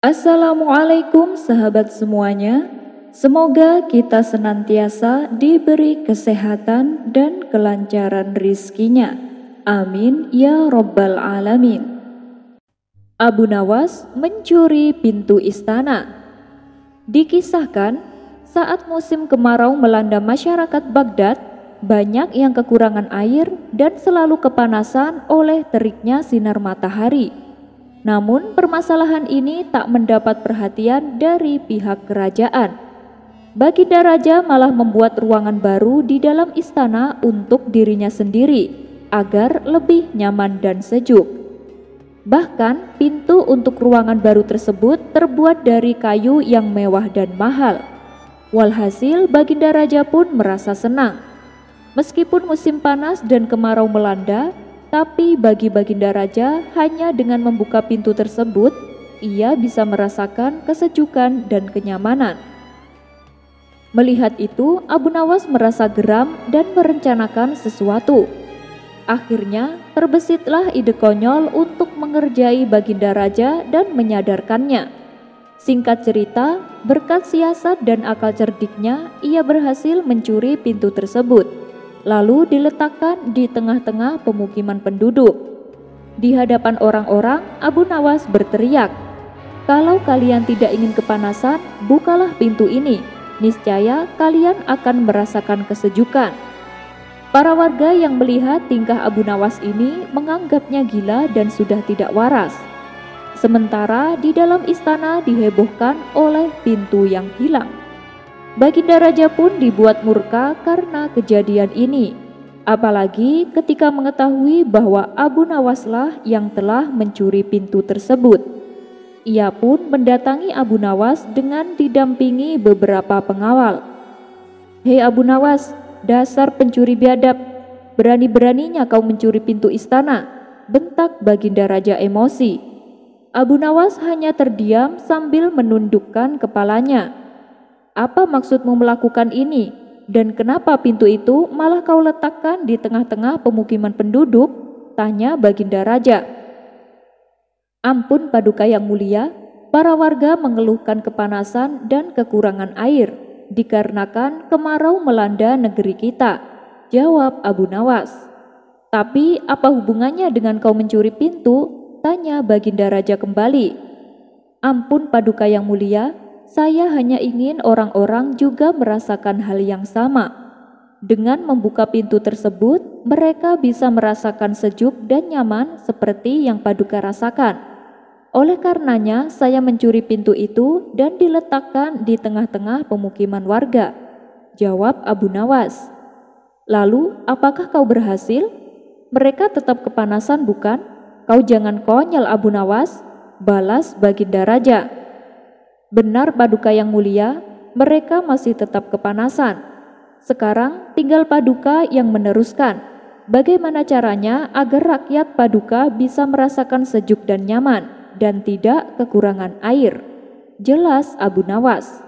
Assalamualaikum sahabat semuanya. Semoga kita senantiasa diberi kesehatan dan kelancaran rizkinya. Amin ya robbal alamin. Abu Nawas mencuri pintu istana. Dikisahkan, saat musim kemarau melanda masyarakat Baghdad, banyak yang kekurangan air dan selalu kepanasan oleh teriknya sinar matahari. Namun permasalahan ini tak mendapat perhatian dari pihak kerajaan. Baginda Raja malah membuat ruangan baru di dalam istana untuk dirinya sendiri agar lebih nyaman dan sejuk. Bahkan pintu untuk ruangan baru tersebut terbuat dari kayu yang mewah dan mahal. Walhasil Baginda Raja pun merasa senang. Meskipun musim panas dan kemarau melanda, tapi bagi Baginda Raja hanya dengan membuka pintu tersebut, ia bisa merasakan kesejukan dan kenyamanan. Melihat itu, Abu Nawas merasa geram dan merencanakan sesuatu. Akhirnya, terbesitlah ide konyol untuk mengerjai Baginda Raja dan menyadarkannya. Singkat cerita, berkat siasat dan akal cerdiknya, ia berhasil mencuri pintu tersebut. Lalu diletakkan di tengah-tengah pemukiman penduduk. Di hadapan orang-orang, Abu Nawas berteriak, "Kalau kalian tidak ingin kepanasan, bukalah pintu ini. Niscaya kalian akan merasakan kesejukan." Para warga yang melihat tingkah Abu Nawas ini menganggapnya gila dan sudah tidak waras. Sementara di dalam istana dihebohkan oleh pintu yang hilang. Baginda Raja pun dibuat murka karena kejadian ini, apalagi ketika mengetahui bahwa Abu Nawaslah yang telah mencuri pintu tersebut. Ia pun mendatangi Abu Nawas dengan didampingi beberapa pengawal. "Hei Abu Nawas, dasar pencuri biadab, berani-beraninya kau mencuri pintu istana," bentak Baginda Raja emosi. Abu Nawas hanya terdiam sambil menundukkan kepalanya. "Apa maksudmu melakukan ini? Dan kenapa pintu itu malah kau letakkan di tengah-tengah pemukiman penduduk?" tanya Baginda Raja. "Ampun Paduka yang mulia, para warga mengeluhkan kepanasan dan kekurangan air dikarenakan kemarau melanda negeri kita," jawab Abu Nawas. "Tapi apa hubungannya dengan kau mencuri pintu?" tanya Baginda Raja kembali. "Ampun Paduka yang mulia, saya hanya ingin orang-orang juga merasakan hal yang sama. Dengan membuka pintu tersebut, mereka bisa merasakan sejuk dan nyaman seperti yang Paduka rasakan. Oleh karenanya, saya mencuri pintu itu dan diletakkan di tengah-tengah pemukiman warga," jawab Abu Nawas. "Lalu, apakah kau berhasil? Mereka tetap kepanasan bukan? Kau jangan konyol Abu Nawas," balas Baginda Raja. "Benar Paduka yang mulia, mereka masih tetap kepanasan. Sekarang tinggal Paduka yang meneruskan. Bagaimana caranya agar rakyat Paduka bisa merasakan sejuk dan nyaman dan tidak kekurangan air?" jelas Abu Nawas.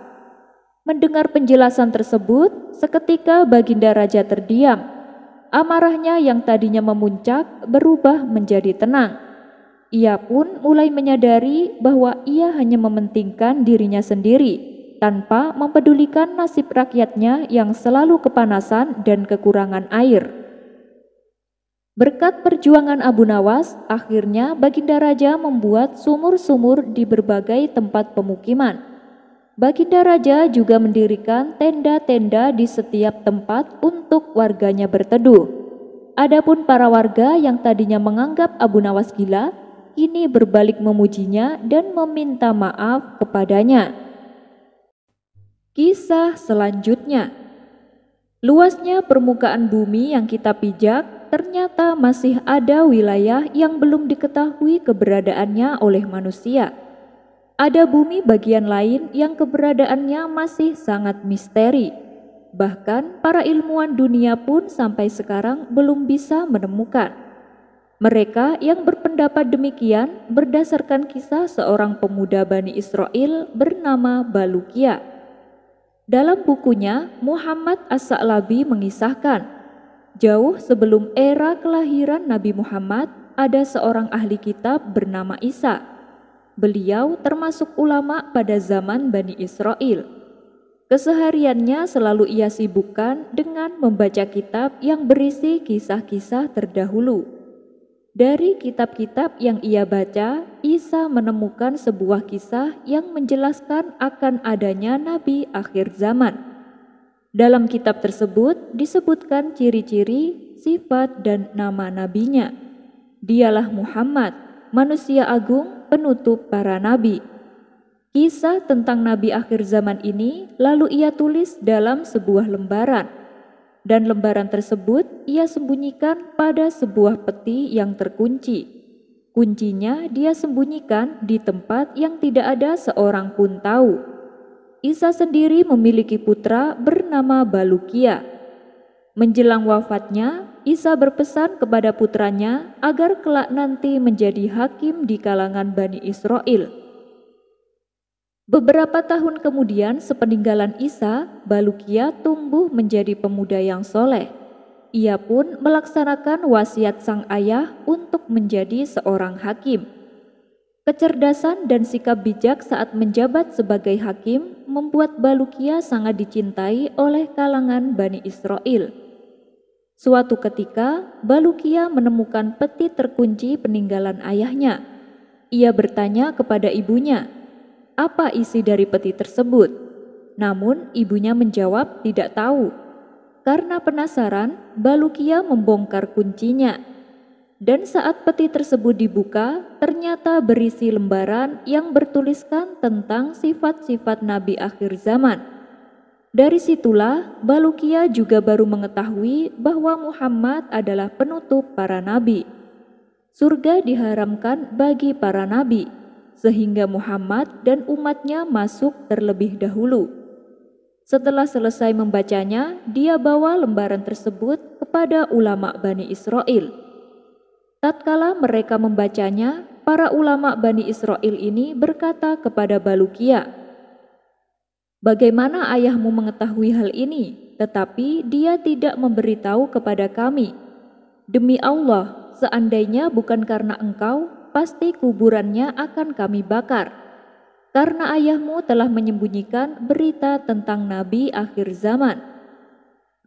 Mendengar penjelasan tersebut, seketika Baginda Raja terdiam. Amarahnya yang tadinya memuncak berubah menjadi tenang. Ia pun mulai menyadari bahwa ia hanya mementingkan dirinya sendiri, tanpa mempedulikan nasib rakyatnya yang selalu kepanasan dan kekurangan air. Berkat perjuangan Abu Nawas, akhirnya Baginda Raja membuat sumur-sumur di berbagai tempat pemukiman. Baginda Raja juga mendirikan tenda-tenda di setiap tempat untuk warganya berteduh. Adapun para warga yang tadinya menganggap Abu Nawas gila, kini berbalik memujinya dan meminta maaf kepadanya. Kisah selanjutnya. Luasnya permukaan bumi yang kita pijak, ternyata masih ada wilayah yang belum diketahui keberadaannya oleh manusia. Ada bumi bagian lain yang keberadaannya masih sangat misteri. Bahkan para ilmuwan dunia pun sampai sekarang belum bisa menemukan. Mereka yang berpendapat demikian berdasarkan kisah seorang pemuda Bani Israel bernama Balukia. Dalam bukunya, Muhammad As-Sa'labi mengisahkan, jauh sebelum era kelahiran Nabi Muhammad, ada seorang ahli kitab bernama Isa. Beliau termasuk ulama pada zaman Bani Israel. Kesehariannya selalu ia sibukkan dengan membaca kitab yang berisi kisah-kisah terdahulu. Dari kitab-kitab yang ia baca, Isa menemukan sebuah kisah yang menjelaskan akan adanya Nabi akhir zaman. Dalam kitab tersebut disebutkan ciri-ciri, sifat, dan nama nabinya. Dialah Muhammad, manusia agung, penutup para nabi. Kisah tentang nabi akhir zaman ini lalu ia tulis dalam sebuah lembaran, dan lembaran tersebut ia sembunyikan pada sebuah peti yang terkunci. Kuncinya dia sembunyikan di tempat yang tidak ada seorang pun tahu. Isa sendiri memiliki putra bernama Balukia. Menjelang wafatnya, Isa berpesan kepada putranya agar kelak nanti menjadi hakim di kalangan Bani Israel. Beberapa tahun kemudian sepeninggalan Isa, Balukia tumbuh menjadi pemuda yang soleh. Ia pun melaksanakan wasiat sang ayah untuk menjadi seorang hakim. Kecerdasan dan sikap bijak saat menjabat sebagai hakim membuat Balukia sangat dicintai oleh kalangan Bani Israel. Suatu ketika, Balukia menemukan peti terkunci peninggalan ayahnya. Ia bertanya kepada ibunya, apa isi dari peti tersebut? Namun ibunya menjawab tidak tahu. Karena penasaran, Balukia membongkar kuncinya. Dan saat peti tersebut dibuka, ternyata berisi lembaran yang bertuliskan tentang sifat-sifat Nabi akhir zaman. Dari situlah Balukia juga baru mengetahui bahwa Muhammad adalah penutup para nabi. Surga diharamkan bagi para nabi, sehingga Muhammad dan umatnya masuk terlebih dahulu. Setelah selesai membacanya, dia bawa lembaran tersebut kepada ulama Bani Israel. Tatkala mereka membacanya, para ulama Bani Israel ini berkata kepada Balukia, "Bagaimana ayahmu mengetahui hal ini, tetapi dia tidak memberitahu kepada kami? Demi Allah, seandainya bukan karena engkau, pasti kuburannya akan kami bakar. Karena ayahmu telah menyembunyikan berita tentang Nabi akhir zaman."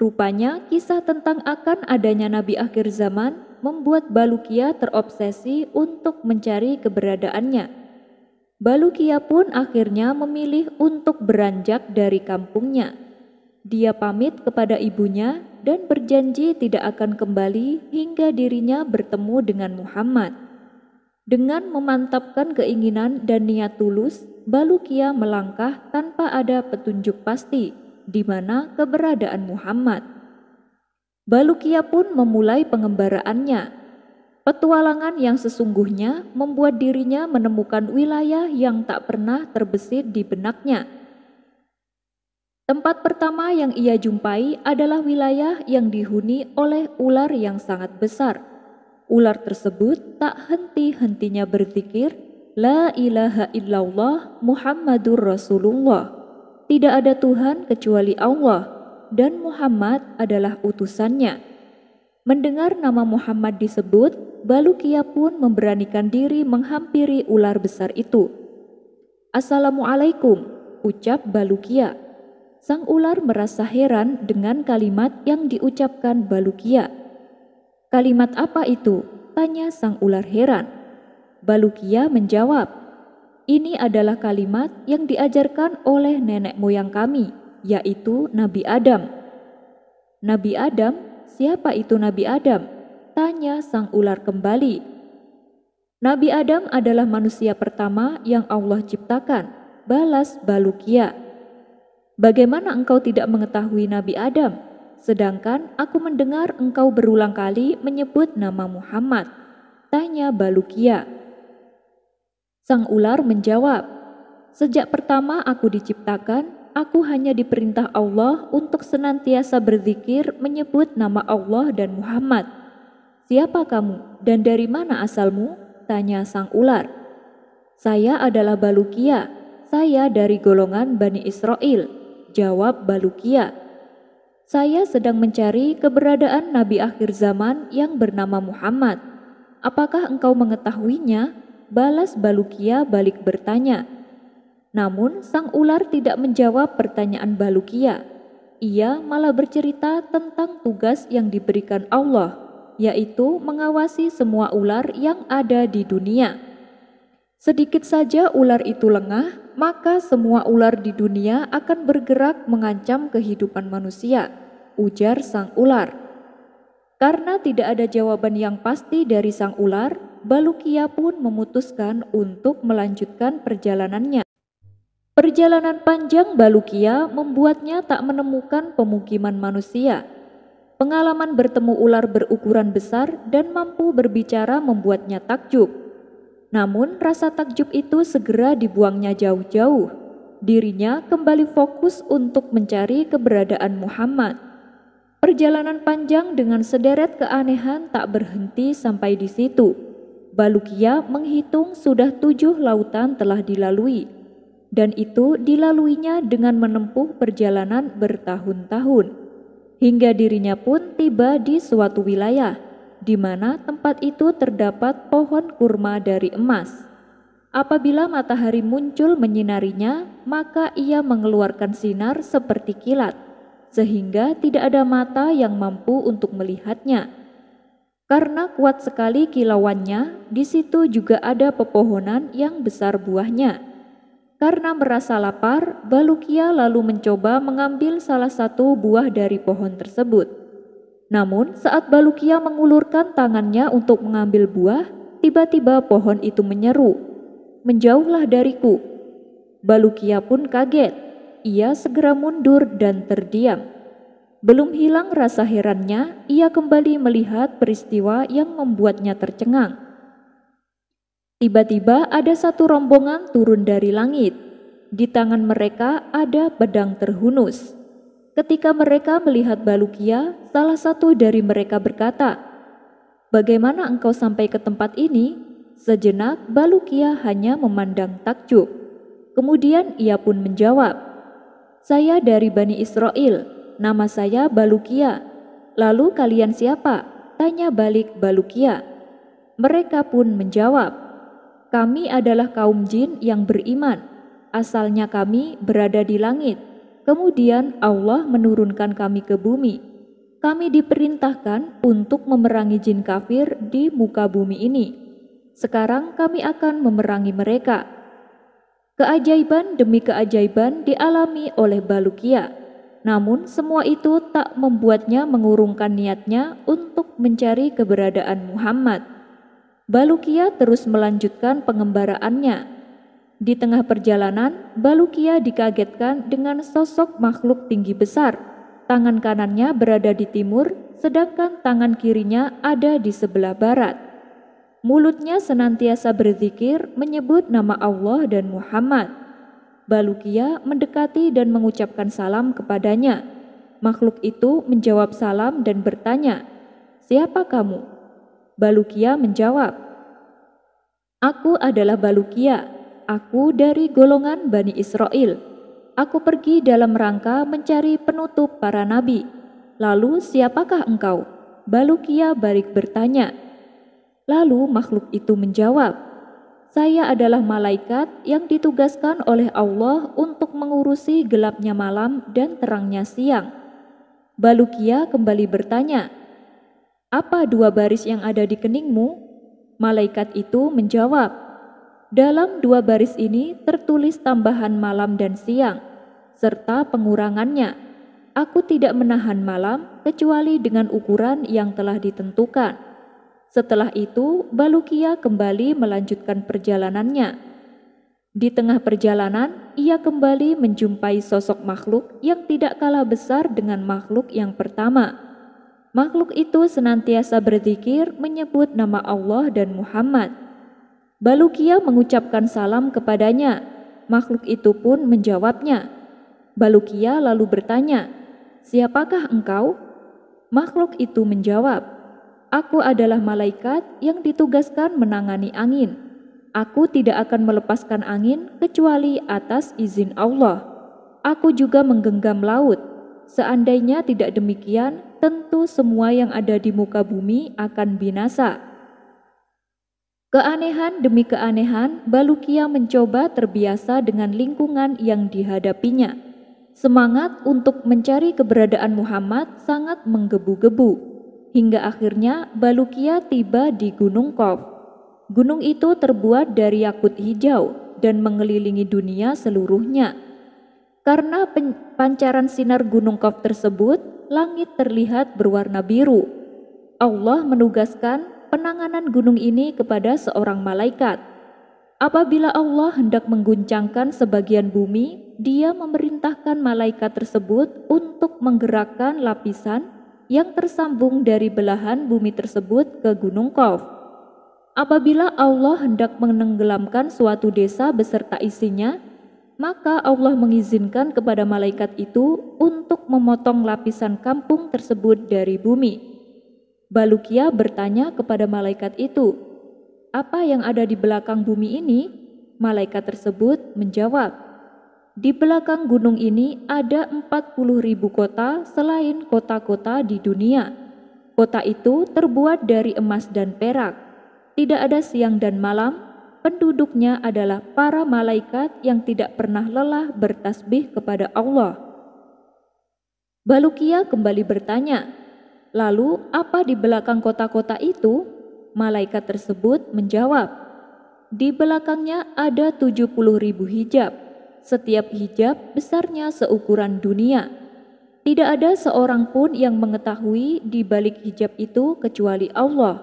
Rupanya kisah tentang akan adanya Nabi akhir zaman membuat Balukia terobsesi untuk mencari keberadaannya. Balukia pun akhirnya memilih untuk beranjak dari kampungnya. Dia pamit kepada ibunya dan berjanji tidak akan kembali hingga dirinya bertemu dengan Muhammad. Dengan memantapkan keinginan dan niat tulus, Balukia melangkah tanpa ada petunjuk pasti di mana keberadaan Muhammad. Balukia pun memulai pengembaraannya. Petualangan yang sesungguhnya membuat dirinya menemukan wilayah yang tak pernah terbesit di benaknya. Tempat pertama yang ia jumpai adalah wilayah yang dihuni oleh ular yang sangat besar. Ular tersebut tak henti-hentinya berzikir, "La ilaha illallah Muhammadur Rasulullah." Tidak ada Tuhan kecuali Allah, dan Muhammad adalah utusannya. Mendengar nama Muhammad disebut, Balukia pun memberanikan diri menghampiri ular besar itu. "Assalamualaikum," ucap Balukia. Sang ular merasa heran dengan kalimat yang diucapkan Balukia. "Kalimat apa itu?" tanya sang ular heran. Balukia menjawab, "Ini adalah kalimat yang diajarkan oleh nenek moyang kami, yaitu Nabi Adam." "Nabi Adam? Siapa itu Nabi Adam?" tanya sang ular kembali. "Nabi Adam adalah manusia pertama yang Allah ciptakan," balas Balukia. "Bagaimana engkau tidak mengetahui Nabi Adam? Sedangkan aku mendengar engkau berulang kali menyebut nama Muhammad," tanya Balukia. Sang ular menjawab, "Sejak pertama aku diciptakan, aku hanya diperintah Allah untuk senantiasa berzikir menyebut nama Allah dan Muhammad." "Siapa kamu dan dari mana asalmu?" tanya sang ular. "Saya adalah Balukia, saya dari golongan Bani Israel," jawab Balukia. "Saya sedang mencari keberadaan Nabi akhir zaman yang bernama Muhammad. Apakah engkau mengetahuinya?" balas Balukia balik bertanya. Namun sang ular tidak menjawab pertanyaan Balukia. Ia malah bercerita tentang tugas yang diberikan Allah, yaitu mengawasi semua ular yang ada di dunia. Sedikit saja ular itu lengah, maka semua ular di dunia akan bergerak mengancam kehidupan manusia, ujar sang ular. Karena tidak ada jawaban yang pasti dari sang ular, Balukia pun memutuskan untuk melanjutkan perjalanannya. Perjalanan panjang Balukia membuatnya tak menemukan pemukiman manusia. Pengalaman bertemu ular berukuran besar dan mampu berbicara membuatnya takjub. Namun rasa takjub itu segera dibuangnya jauh-jauh. Dirinya kembali fokus untuk mencari keberadaan Muhammad. Perjalanan panjang dengan sederet keanehan tak berhenti sampai di situ. Balukia menghitung sudah 7 lautan telah dilalui. Dan itu dilaluinya dengan menempuh perjalanan bertahun-tahun. Hingga dirinya pun tiba di suatu wilayah, di mana tempat itu terdapat pohon kurma dari emas. Apabila matahari muncul menyinarinya, maka ia mengeluarkan sinar seperti kilat, sehingga tidak ada mata yang mampu untuk melihatnya. Karena kuat sekali kilauannya, di situ juga ada pepohonan yang besar buahnya. Karena merasa lapar, Balukia lalu mencoba mengambil salah satu buah dari pohon tersebut. Namun saat Balukia mengulurkan tangannya untuk mengambil buah, tiba-tiba pohon itu menyeru, "Menjauhlah dariku." Balukia pun kaget. Ia segera mundur dan terdiam. Belum hilang rasa herannya, ia kembali melihat peristiwa yang membuatnya tercengang. Tiba-tiba ada satu rombongan turun dari langit. Di tangan mereka ada pedang terhunus. Ketika mereka melihat Balukia, salah satu dari mereka berkata, "Bagaimana engkau sampai ke tempat ini?" Sejenak Balukia hanya memandang takjub. Kemudian ia pun menjawab, "Saya dari Bani Israel, nama saya Balukia." "Lalu kalian siapa?" tanya balik Balukia. Mereka pun menjawab, "Kami adalah kaum jin yang beriman. Asalnya kami berada di langit. Kemudian Allah menurunkan kami ke bumi. Kami diperintahkan untuk memerangi jin kafir di muka bumi ini. Sekarang kami akan memerangi mereka." Keajaiban demi keajaiban dialami oleh Balukia. Namun semua itu tak membuatnya mengurungkan niatnya untuk mencari keberadaan Muhammad. Balukia terus melanjutkan pengembaraannya. Di tengah perjalanan, Balukia dikagetkan dengan sosok makhluk tinggi besar. Tangan kanannya berada di timur, sedangkan tangan kirinya ada di sebelah barat. Mulutnya senantiasa berzikir menyebut nama Allah dan Muhammad. Balukia mendekati dan mengucapkan salam kepadanya. Makhluk itu menjawab salam dan bertanya, "Siapa kamu?" Balukia menjawab, "Aku adalah Balukia. Aku dari golongan Bani Israel. Aku pergi dalam rangka mencari penutup para nabi." "Lalu siapakah engkau?" Balukia balik bertanya. Lalu makhluk itu menjawab, "Saya adalah malaikat yang ditugaskan oleh Allah untuk mengurusi gelapnya malam dan terangnya siang." Balukia kembali bertanya, "Apa 2 baris yang ada di keningmu?" Malaikat itu menjawab, "Dalam 2 baris ini tertulis tambahan malam dan siang, serta pengurangannya. Aku tidak menahan malam kecuali dengan ukuran yang telah ditentukan." Setelah itu, Balukia kembali melanjutkan perjalanannya. Di tengah perjalanan, ia kembali menjumpai sosok makhluk yang tidak kalah besar dengan makhluk yang pertama. Makhluk itu senantiasa berzikir menyebut nama Allah dan Muhammad. Balukia mengucapkan salam kepadanya. Makhluk itu pun menjawabnya. Balukia lalu bertanya, "Siapakah engkau?" Makhluk itu menjawab, "Aku adalah malaikat yang ditugaskan menangani angin. Aku tidak akan melepaskan angin kecuali atas izin Allah. Aku juga menggenggam laut. Seandainya tidak demikian, tentu semua yang ada di muka bumi akan binasa." Keanehan demi keanehan, Balukia mencoba terbiasa dengan lingkungan yang dihadapinya. Semangat untuk mencari keberadaan Muhammad sangat menggebu-gebu, hingga akhirnya Balukia tiba di Gunung Qaf. Gunung itu terbuat dari yakut hijau dan mengelilingi dunia seluruhnya. Karena pancaran sinar Gunung Qaf tersebut, langit terlihat berwarna biru. Allah menugaskan penanganan gunung ini kepada seorang malaikat. Apabila Allah hendak mengguncangkan sebagian bumi, Dia memerintahkan malaikat tersebut untuk menggerakkan lapisan yang tersambung dari belahan bumi tersebut ke Gunung Qaf. Apabila Allah hendak menenggelamkan suatu desa beserta isinya, maka Allah mengizinkan kepada malaikat itu untuk memotong lapisan kampung tersebut dari bumi. Balukia bertanya kepada malaikat itu, "Apa yang ada di belakang bumi ini?" Malaikat tersebut menjawab, "Di belakang gunung ini ada 40.000 kota selain kota-kota di dunia. Kota itu terbuat dari emas dan perak. Tidak ada siang dan malam. Penduduknya adalah para malaikat yang tidak pernah lelah bertasbih kepada Allah." Balukia kembali bertanya, "Lalu apa di belakang kota-kota itu?" Malaikat tersebut menjawab, "Di belakangnya ada 70.000 hijab. Setiap hijab besarnya seukuran dunia. Tidak ada seorang pun yang mengetahui di balik hijab itu kecuali Allah."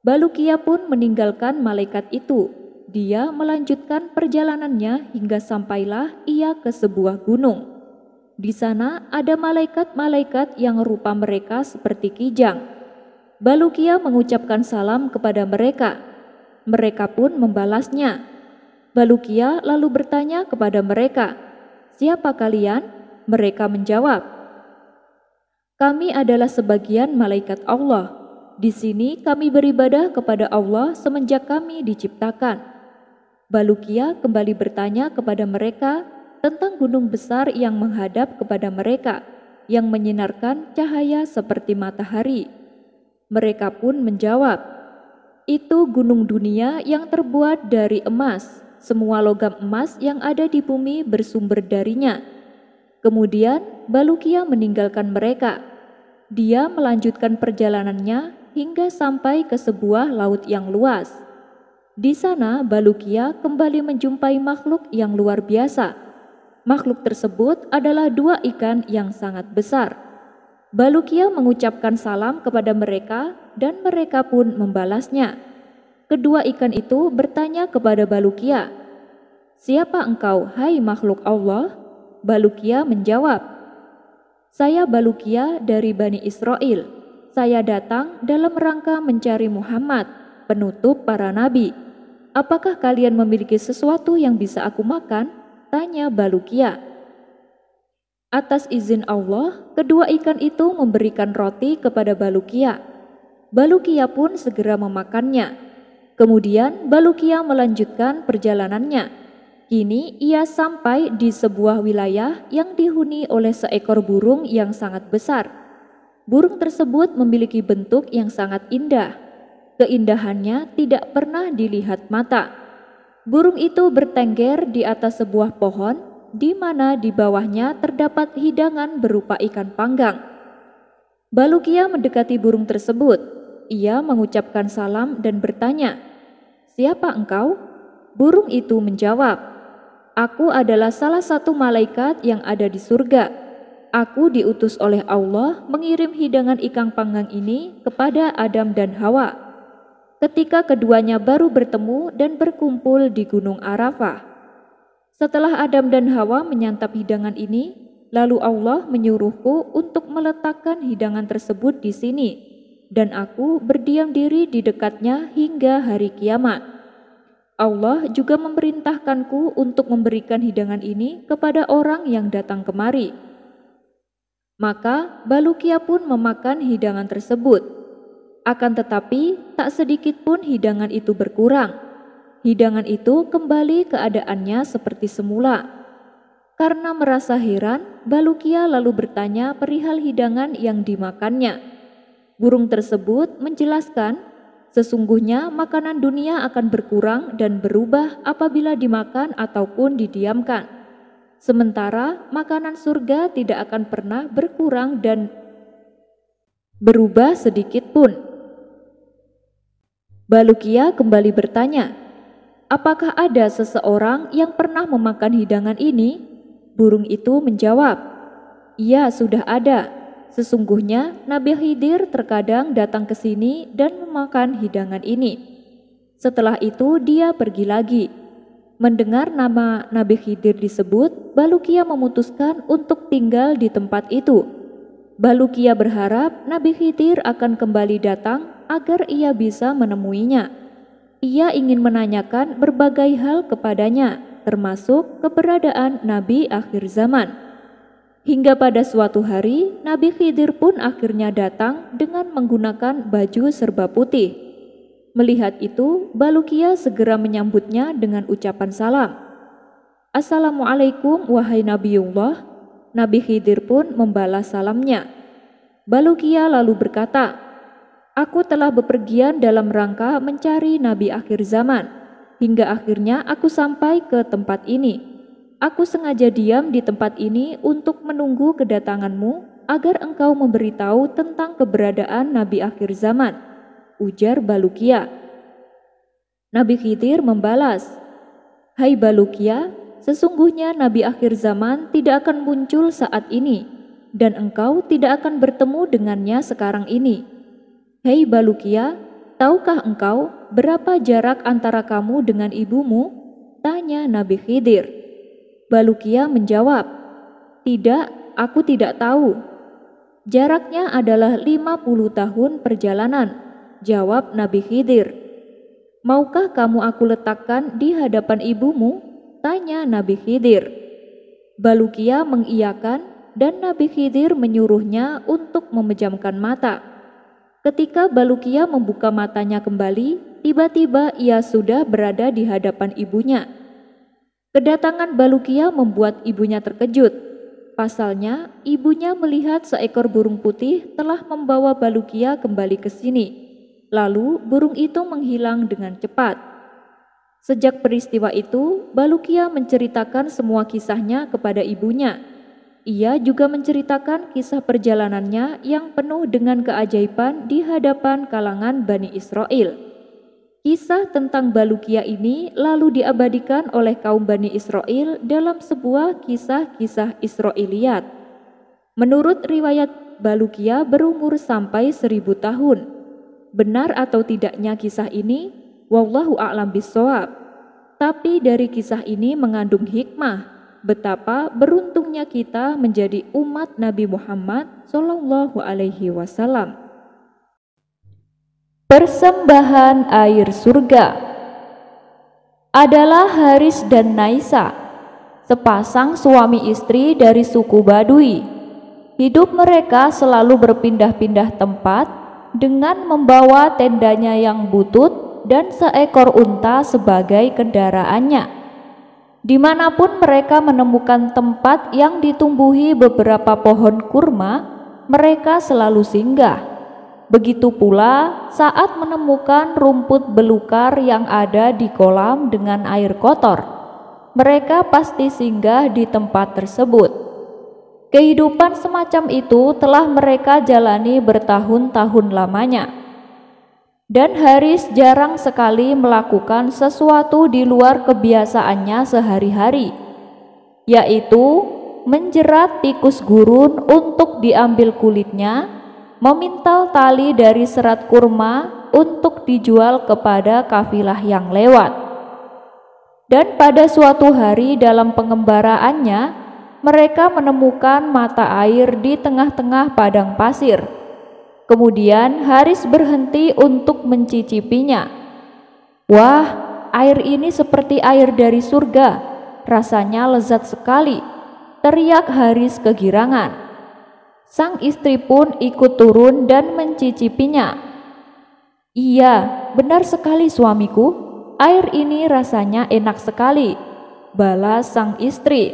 Balukia pun meninggalkan malaikat itu. Dia melanjutkan perjalanannya hingga sampailah ia ke sebuah gunung. Di sana ada malaikat-malaikat yang rupa mereka seperti kijang. Balukia mengucapkan salam kepada mereka. Mereka pun membalasnya. Balukia lalu bertanya kepada mereka, "Siapa kalian?" Mereka menjawab, "Kami adalah sebagian malaikat Allah. Di sini kami beribadah kepada Allah semenjak kami diciptakan." Balukia kembali bertanya kepada mereka tentang gunung besar yang menghadap kepada mereka, yang menyinarkan cahaya seperti matahari. Mereka pun menjawab, "Itu gunung dunia yang terbuat dari emas. Semua logam emas yang ada di bumi bersumber darinya." Kemudian Balukia meninggalkan mereka. Dia melanjutkan perjalanannya hingga sampai ke sebuah laut yang luas. Di sana Balukia kembali menjumpai makhluk yang luar biasa. Makhluk tersebut adalah 2 ikan yang sangat besar. Balukia mengucapkan salam kepada mereka dan mereka pun membalasnya. Kedua ikan itu bertanya kepada Balukia, "Siapa engkau, hai makhluk Allah?" Balukia menjawab, "Saya Balukia dari Bani Israel. Saya datang dalam rangka mencari Muhammad, penutup para nabi. Apakah kalian memiliki sesuatu yang bisa aku makan?" tanya Balukia. Atas izin Allah, kedua ikan itu memberikan roti kepada Balukia. Balukia pun segera memakannya. Kemudian Balukia melanjutkan perjalanannya. Kini ia sampai di sebuah wilayah yang dihuni oleh seekor burung yang sangat besar. Burung tersebut memiliki bentuk yang sangat indah. Keindahannya tidak pernah dilihat mata. Burung itu bertengger di atas sebuah pohon, di mana di bawahnya terdapat hidangan berupa ikan panggang. Balukia mendekati burung tersebut. Ia mengucapkan salam dan bertanya, "Siapa engkau?" Burung itu menjawab, "Aku adalah salah satu malaikat yang ada di surga. Aku diutus oleh Allah mengirim hidangan ikan panggang ini kepada Adam dan Hawa ketika keduanya baru bertemu dan berkumpul di Gunung Arafah. Setelah Adam dan Hawa menyantap hidangan ini, lalu Allah menyuruhku untuk meletakkan hidangan tersebut di sini, dan aku berdiam diri di dekatnya hingga hari kiamat. Allah juga memerintahkanku untuk memberikan hidangan ini kepada orang yang datang kemari." Maka Balukia pun memakan hidangan tersebut. Akan tetapi tak sedikit pun hidangan itu berkurang. Hidangan itu kembali keadaannya seperti semula. Karena merasa heran, Balukia lalu bertanya perihal hidangan yang dimakannya. Burung tersebut menjelaskan, Sesungguhnya makanan dunia akan berkurang dan berubah apabila dimakan ataupun didiamkan. Sementara makanan surga tidak akan pernah berkurang dan berubah sedikit pun. Balukia kembali bertanya, apakah ada seseorang yang pernah memakan hidangan ini? Burung itu menjawab, iya, sudah ada. Sesungguhnya Nabi Khidir terkadang datang ke sini dan memakan hidangan ini. Setelah itu dia pergi lagi. Mendengar nama Nabi Khidir disebut, Balukia memutuskan untuk tinggal di tempat itu. Balukia berharap Nabi Khidir akan kembali datang agar ia bisa menemuinya. Ia ingin menanyakan berbagai hal kepadanya, termasuk keberadaan Nabi akhir zaman. Hingga pada suatu hari, Nabi Khidir pun akhirnya datang dengan menggunakan baju serba putih. Melihat itu, Balukia segera menyambutnya dengan ucapan salam. Assalamualaikum wahai Nabiullah. Nabi Khidir pun membalas salamnya. Balukia lalu berkata, aku telah bepergian dalam rangka mencari Nabi akhir zaman. Hingga akhirnya aku sampai ke tempat ini. Aku sengaja diam di tempat ini untuk menunggu kedatanganmu agar engkau memberitahu tentang keberadaan Nabi akhir zaman, ujar Balukia. Nabi Khidir membalas, hai Balukia, sesungguhnya Nabi akhir zaman tidak akan muncul saat ini, dan engkau tidak akan bertemu dengannya sekarang ini. Hei Balukia, tahukah engkau berapa jarak antara kamu dengan ibumu? Tanya Nabi Khidir. Balukia menjawab, tidak, aku tidak tahu. Jaraknya adalah 50 tahun perjalanan, jawab Nabi Khidir. Maukah kamu aku letakkan di hadapan ibumu? Tanya Nabi Khidir. Balukia mengiyakan dan Nabi Khidir menyuruhnya untuk memejamkan mata. Ketika Balukia membuka matanya kembali, tiba-tiba ia sudah berada di hadapan ibunya. Kedatangan Balukia membuat ibunya terkejut. Pasalnya, ibunya melihat seekor burung putih telah membawa Balukia kembali ke sini. Lalu, burung itu menghilang dengan cepat. Sejak peristiwa itu, Balukia menceritakan semua kisahnya kepada ibunya. Ia juga menceritakan kisah perjalanannya yang penuh dengan keajaiban di hadapan kalangan Bani Israel. Kisah tentang Balukia ini lalu diabadikan oleh kaum Bani Israel dalam sebuah kisah-kisah Israiliyat. Menurut riwayat, Balukia berumur sampai 1000 tahun. Benar atau tidaknya kisah ini? Wallahu a'lam bishawab. Tapi dari kisah ini mengandung hikmah, betapa beruntungnya kita menjadi umat Nabi Muhammad SAW. Persembahan air surga adalah Haris dan Naisa, sepasang suami istri dari suku Badui. Hidup mereka selalu berpindah-pindah tempat dengan membawa tendanya yang butut dan seekor unta sebagai kendaraannya. Dimanapun mereka menemukan tempat yang ditumbuhi beberapa pohon kurma, mereka selalu singgah. Begitu pula saat menemukan rumput belukar yang ada di kolam dengan air kotor, mereka pasti singgah di tempat tersebut. Kehidupan semacam itu telah mereka jalani bertahun-tahun lamanya. Dan Haris jarang sekali melakukan sesuatu di luar kebiasaannya sehari-hari, yaitu menjerat tikus gurun untuk diambil kulitnya, memintal tali dari serat kurma untuk dijual kepada kafilah yang lewat. Dan pada suatu hari dalam pengembaraannya, mereka menemukan mata air di tengah-tengah padang pasir. Kemudian Haris berhenti untuk mencicipinya. Wah, air ini seperti air dari surga, rasanya lezat sekali, teriak Haris kegirangan. Sang istri pun ikut turun dan mencicipinya. Iya, benar sekali suamiku, air ini rasanya enak sekali, balas sang istri.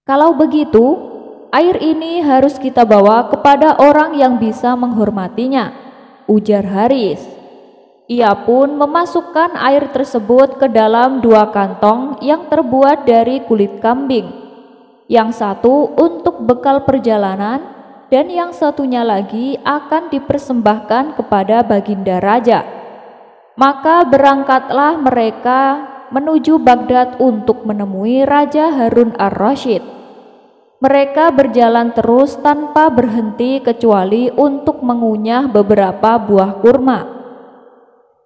Kalau begitu, air ini harus kita bawa kepada orang yang bisa menghormatinya. ujar Haris. Ia pun memasukkan air tersebut ke dalam 2 kantong yang terbuat dari kulit kambing. Yang satu untuk bekal perjalanan dan yang satunya lagi akan dipersembahkan kepada Baginda Raja. Maka berangkatlah mereka menuju Baghdad untuk menemui Raja Harun ar-Rasyid. Mereka berjalan terus tanpa berhenti kecuali untuk mengunyah beberapa buah kurma.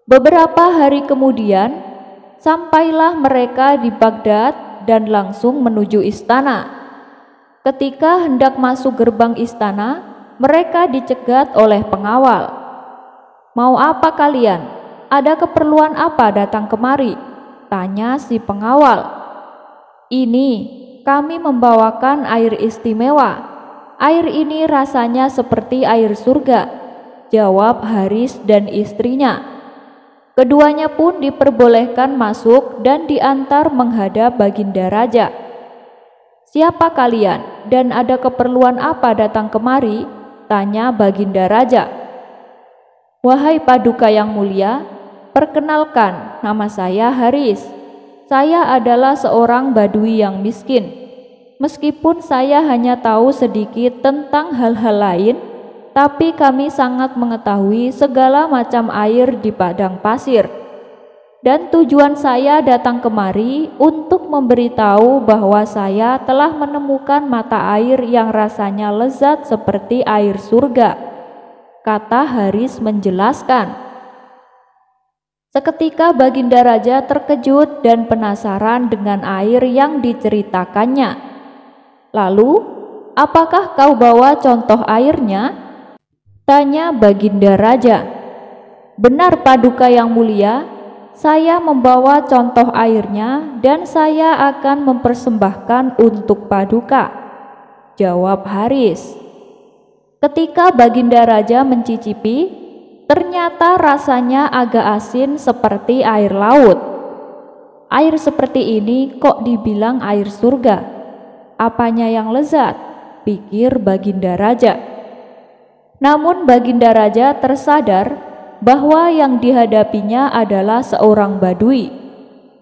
Beberapa hari kemudian, sampailah mereka di Baghdad dan langsung menuju istana. Ketika hendak masuk gerbang istana, mereka dicegat oleh pengawal. "Mau apa kalian? Ada keperluan apa datang kemari?" tanya si pengawal. "Ini, kami membawakan air istimewa. Air ini rasanya seperti air surga," jawab Haris dan istrinya. Keduanya pun diperbolehkan masuk dan diantar menghadap Baginda Raja. "Siapa kalian dan ada keperluan apa datang kemari?" tanya Baginda Raja. "Wahai Paduka yang mulia, perkenalkan, nama saya Haris. Saya adalah seorang badui yang miskin. Meskipun saya hanya tahu sedikit tentang hal-hal lain, tapi kami sangat mengetahui segala macam air di padang pasir. Dan tujuan saya datang kemari untuk memberitahu bahwa saya telah menemukan mata air yang rasanya lezat seperti air surga," kata Haris menjelaskan. Seketika Baginda Raja terkejut dan penasaran dengan air yang diceritakannya. "Lalu, apakah kau bawa contoh airnya?" tanya Baginda Raja. "Benar Paduka yang mulia, saya membawa contoh airnya dan saya akan mempersembahkan untuk Paduka," jawab Haris. Ketika Baginda Raja mencicipi, ternyata rasanya agak asin seperti air laut. "Air seperti ini kok dibilang air surga? Apanya yang lezat?" pikir Baginda Raja. Namun Baginda Raja tersadar bahwa yang dihadapinya adalah seorang badui.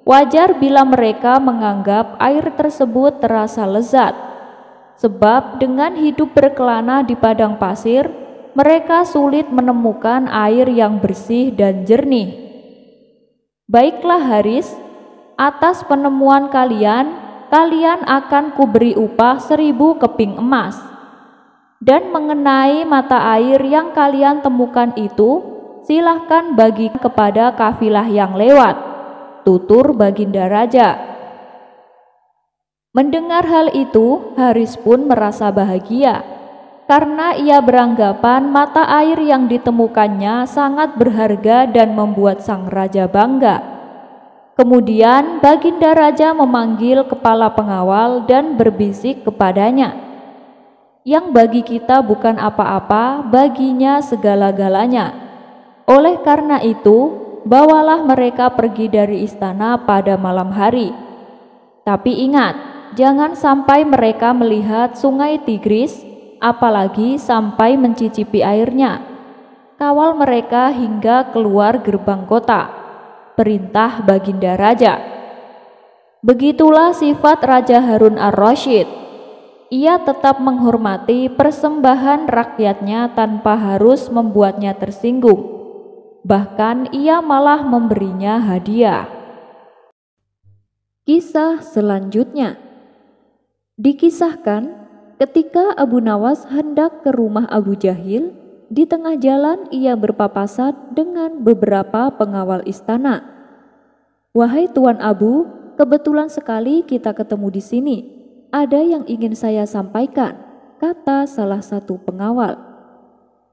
Wajar bila mereka menganggap air tersebut terasa lezat, sebab dengan hidup berkelana di padang pasir, mereka sulit menemukan air yang bersih dan jernih. "Baiklah Haris, atas penemuan kalian akan kuberi upah 1000 keping emas. Dan mengenai mata air yang kalian temukan itu, silahkan bagi kepada kafilah yang lewat," tutur Baginda Raja. Mendengar hal itu, Haris pun merasa bahagia, karena ia beranggapan mata air yang ditemukannya sangat berharga dan membuat sang raja bangga. Kemudian Baginda Raja memanggil kepala pengawal dan berbisik kepadanya, "Yang bagi kita bukan apa-apa, baginya segala-galanya. Oleh karena itu, bawalah mereka pergi dari istana pada malam hari. Tapi ingat, jangan sampai mereka melihat sungai Tigris, apalagi sampai mencicipi airnya. Kawal mereka hingga keluar gerbang kota," perintah Baginda Raja. Begitulah sifat Raja Harun ar-Rasyid. Ia tetap menghormati persembahan rakyatnya tanpa harus membuatnya tersinggung. Bahkan ia malah memberinya hadiah. Kisah selanjutnya. Dikisahkan ketika Abu Nawas hendak ke rumah Abu Jahil, di tengah jalan ia berpapasan dengan beberapa pengawal istana. "Wahai Tuan Abu, kebetulan sekali kita ketemu di sini. Ada yang ingin saya sampaikan," kata salah satu pengawal.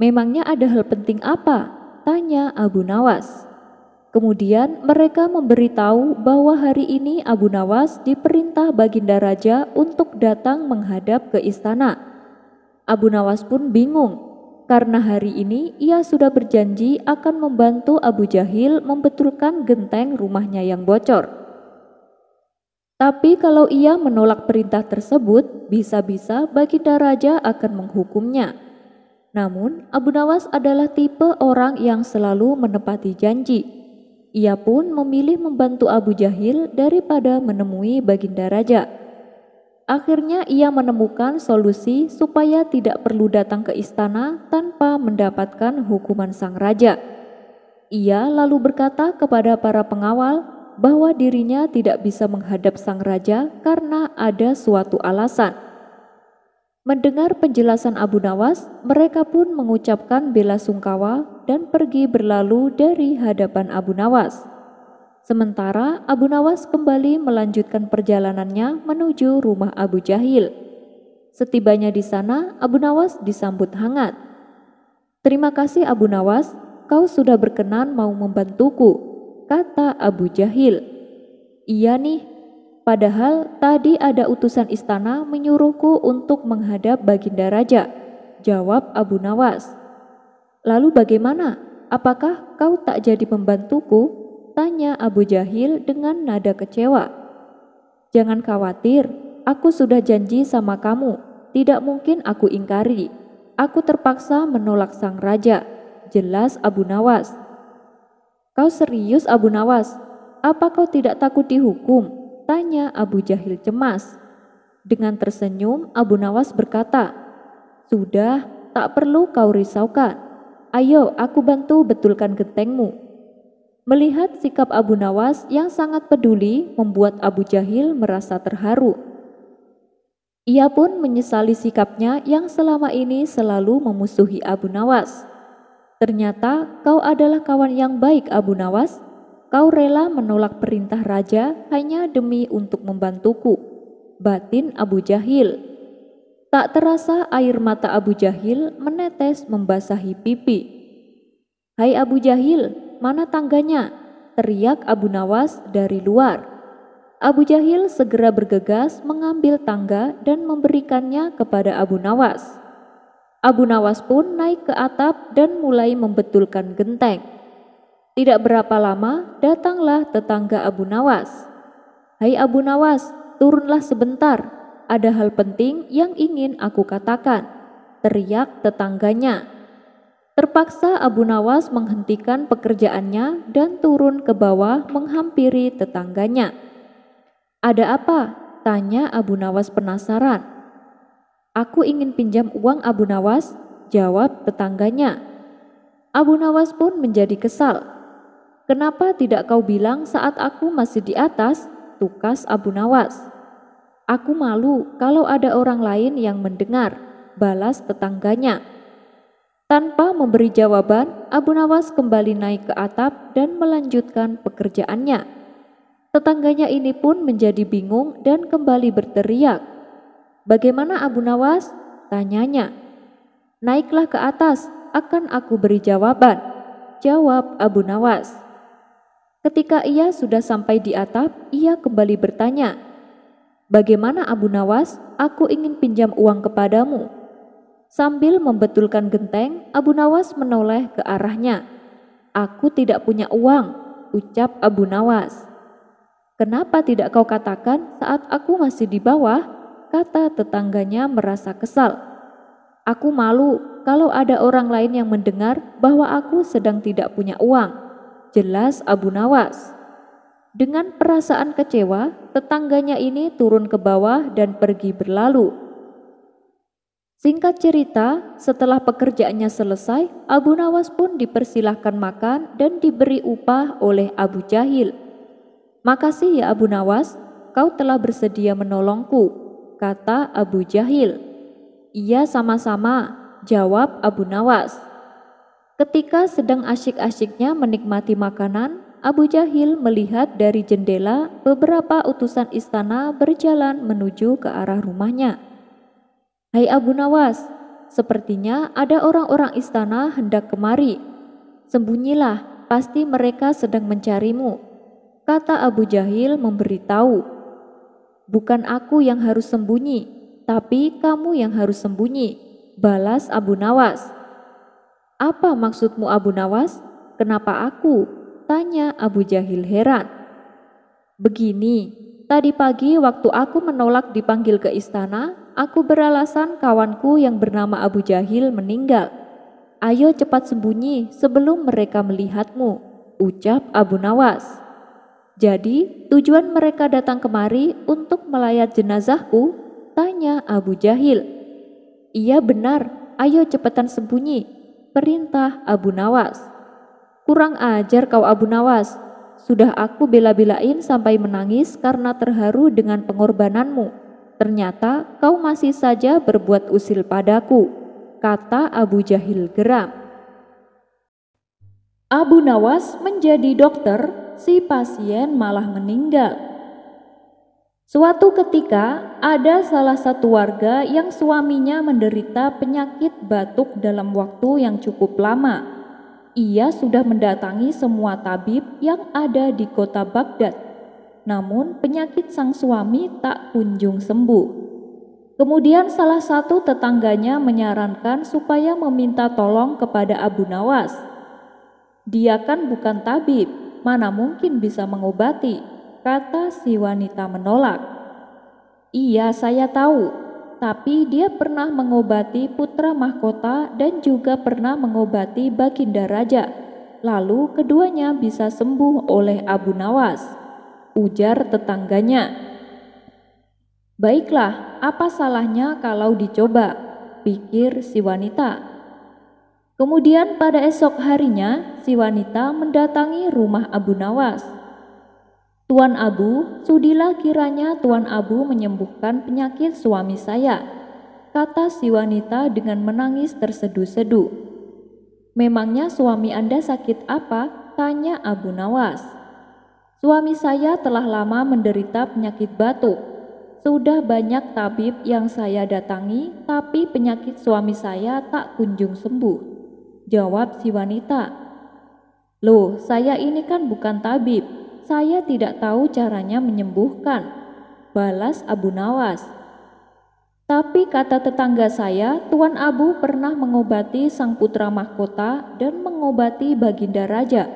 "Memangnya ada hal penting apa?" tanya Abu Nawas. Kemudian mereka memberitahu bahwa hari ini Abu Nawas diperintah Baginda Raja untuk datang menghadap ke istana. Abu Nawas pun bingung, karena hari ini ia sudah berjanji akan membantu Abu Jahil membetulkan genteng rumahnya yang bocor. Tapi kalau ia menolak perintah tersebut, bisa-bisa Baginda Raja akan menghukumnya. Namun, Abu Nawas adalah tipe orang yang selalu menepati janji. Ia pun memilih membantu Abu Jahil daripada menemui Baginda Raja. Akhirnya ia menemukan solusi supaya tidak perlu datang ke istana tanpa mendapatkan hukuman sang raja. Ia lalu berkata kepada para pengawal bahwa dirinya tidak bisa menghadap sang raja karena ada suatu alasan. Mendengar penjelasan Abu Nawas, mereka pun mengucapkan bela sungkawa dan pergi berlalu dari hadapan Abu Nawas. Sementara Abu Nawas kembali melanjutkan perjalanannya menuju rumah Abu Jahil. Setibanya di sana, Abu Nawas disambut hangat. "Terima kasih Abu Nawas, kau sudah berkenan mau membantuku," kata Abu Jahil. "Iya nih, padahal tadi ada utusan istana menyuruhku untuk menghadap Baginda Raja," jawab Abu Nawas. "Lalu bagaimana? Apakah kau tak jadi pembantuku?" tanya Abu Jahil dengan nada kecewa. "Jangan khawatir, aku sudah janji sama kamu, tidak mungkin aku ingkari. Aku terpaksa menolak sang raja," jelas Abu Nawas. "Kau serius Abu Nawas? Apa kau tidak takut dihukum?" tanya Abu Jahil cemas. Dengan tersenyum Abu Nawas berkata, "Sudah, tak perlu kau risaukan. Ayo aku bantu betulkan gentengmu." Melihat sikap Abu Nawas yang sangat peduli membuat Abu Jahil merasa terharu. Ia pun menyesali sikapnya yang selama ini selalu memusuhi Abu Nawas. "Ternyata kau adalah kawan yang baik Abu Nawas. Kau rela menolak perintah raja hanya demi untuk membantuku," batin Abu Jahil. Tak terasa air mata Abu Jahil menetes membasahi pipi. "Hai Abu Jahil, mana tangganya?" teriak Abu Nawas dari luar. Abu Jahil segera bergegas mengambil tangga dan memberikannya kepada Abu Nawas. Abu Nawas pun naik ke atap dan mulai membetulkan genteng. Tidak berapa lama datanglah tetangga Abu Nawas. "Hai Abu Nawas, turunlah sebentar. Ada hal penting yang ingin aku katakan," teriak tetangganya. Terpaksa Abu Nawas menghentikan pekerjaannya dan turun ke bawah menghampiri tetangganya. "Ada apa?" tanya Abu Nawas penasaran. "Aku ingin pinjam uang Abu Nawas," jawab tetangganya. Abu Nawas pun menjadi kesal. "Kenapa tidak kau bilang saat aku masih di atas?" tukas Abu Nawas. "Aku malu kalau ada orang lain yang mendengar," balas tetangganya. Tanpa memberi jawaban, Abu Nawas kembali naik ke atap dan melanjutkan pekerjaannya. Tetangganya ini pun menjadi bingung dan kembali berteriak. "Bagaimana Abu Nawas?" tanyanya. "Naiklah ke atas, akan aku beri jawaban," jawab Abu Nawas. Ketika ia sudah sampai di atap, ia kembali bertanya, "Bagaimana Abu Nawas? Aku ingin pinjam uang kepadamu." Sambil membetulkan genteng, Abu Nawas menoleh ke arahnya. "Aku tidak punya uang," ucap Abu Nawas. "Kenapa tidak kau katakan saat aku masih di bawah?" kata tetangganya merasa kesal. "Aku malu kalau ada orang lain yang mendengar bahwa aku sedang tidak punya uang," jelas Abu Nawas. Dengan perasaan kecewa, tetangganya ini turun ke bawah dan pergi berlalu. Singkat cerita, setelah pekerjaannya selesai, Abu Nawas pun dipersilahkan makan dan diberi upah oleh Abu Jahil. "Makasih ya Abu Nawas, kau telah bersedia menolongku," kata Abu Jahil. "Iya sama-sama," jawab Abu Nawas. Ketika sedang asyik-asyiknya menikmati makanan, Abu Jahil melihat dari jendela beberapa utusan istana berjalan menuju ke arah rumahnya. "Hai Abu Nawas, sepertinya ada orang-orang istana hendak kemari. Sembunyilah, pasti mereka sedang mencarimu," kata Abu Jahil memberitahu. "Bukan aku yang harus sembunyi, tapi kamu yang harus sembunyi," balas Abu Nawas. "Apa maksudmu Abu Nawas? Kenapa aku?" tanya Abu Jahil heran. "Begini, tadi pagi waktu aku menolak dipanggil ke istana, aku beralasan kawanku yang bernama Abu Jahil meninggal. Ayo cepat sembunyi sebelum mereka melihatmu, ucap Abu Nawas. Jadi tujuan mereka datang kemari untuk melayat jenazahku? Tanya Abu Jahil. Iya benar, ayo cepetan sembunyi, perintah Abu Nawas. Kurang ajar kau Abu Nawas, sudah aku bela-belain sampai menangis karena terharu dengan pengorbananmu. Ternyata kau masih saja berbuat usil padaku, kata Abu Jahil geram. Abu Nawas menjadi dokter, si pasien malah meninggal. Suatu ketika ada salah satu warga yang suaminya menderita penyakit batuk dalam waktu yang cukup lama. Ia sudah mendatangi semua tabib yang ada di kota Baghdad. Namun penyakit sang suami tak kunjung sembuh. Kemudian salah satu tetangganya menyarankan supaya meminta tolong kepada Abu Nawas. Dia kan bukan tabib, mana mungkin bisa mengobati, kata si wanita menolak. Iya saya tahu, tapi dia pernah mengobati putra mahkota dan juga pernah mengobati Baginda Raja. Lalu keduanya bisa sembuh oleh Abu Nawas, ujar tetangganya. Baiklah, apa salahnya kalau dicoba, pikir si wanita. Kemudian pada esok harinya, si wanita mendatangi rumah Abu Nawas. Tuan Abu, sudilah kiranya Tuan Abu menyembuhkan penyakit suami saya, kata si wanita dengan menangis terseduh-seduh. Memangnya suami Anda sakit apa? Tanya Abu Nawas. Suami saya telah lama menderita penyakit batuk. Sudah banyak tabib yang saya datangi, tapi penyakit suami saya tak kunjung sembuh, jawab si wanita. Loh, saya ini kan bukan tabib, saya tidak tahu caranya menyembuhkan, balas Abu Nawas. Tapi kata tetangga saya, Tuan Abu pernah mengobati sang putra mahkota dan mengobati Baginda Raja.